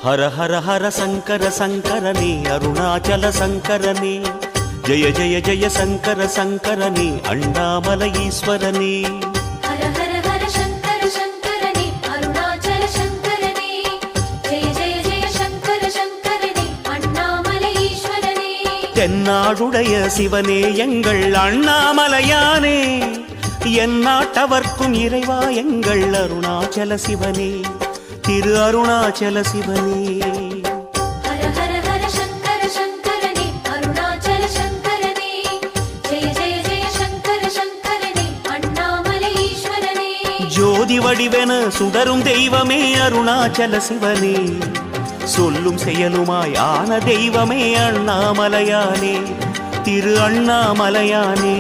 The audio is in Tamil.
हर हर हर शंकर शंकरने अरुणाचल शंकरने जय जय जय शंकर शंकरने अण्णामल ईश्वरने हर हर हर शंकर शंकरने अरुणाचल शंकरने जय जय जय शंकर शंकरने अण्णामल ईश्वरने தென்னாடுடைய சிவனே எங்கள் அண்ணாமலையானே எந்நாட்டவர்க்கும் இறைவா எங்கள் அருணாச்சல சிவனே திரு அருணாச்சல சிவனே हर हर हर शंकर शंकरने अरुणाचल शंकरने जय जय जय शंकर शंकरने अण्णामल ईश्वरने ஜோதி வடிவென சுடரும் தெய்வமே அருணாச்சல சிவனே சொல்லும் செயலுமாய் ஆன தெய்வமே அண்ணாமலையானே திரு அண்ணாமலையானே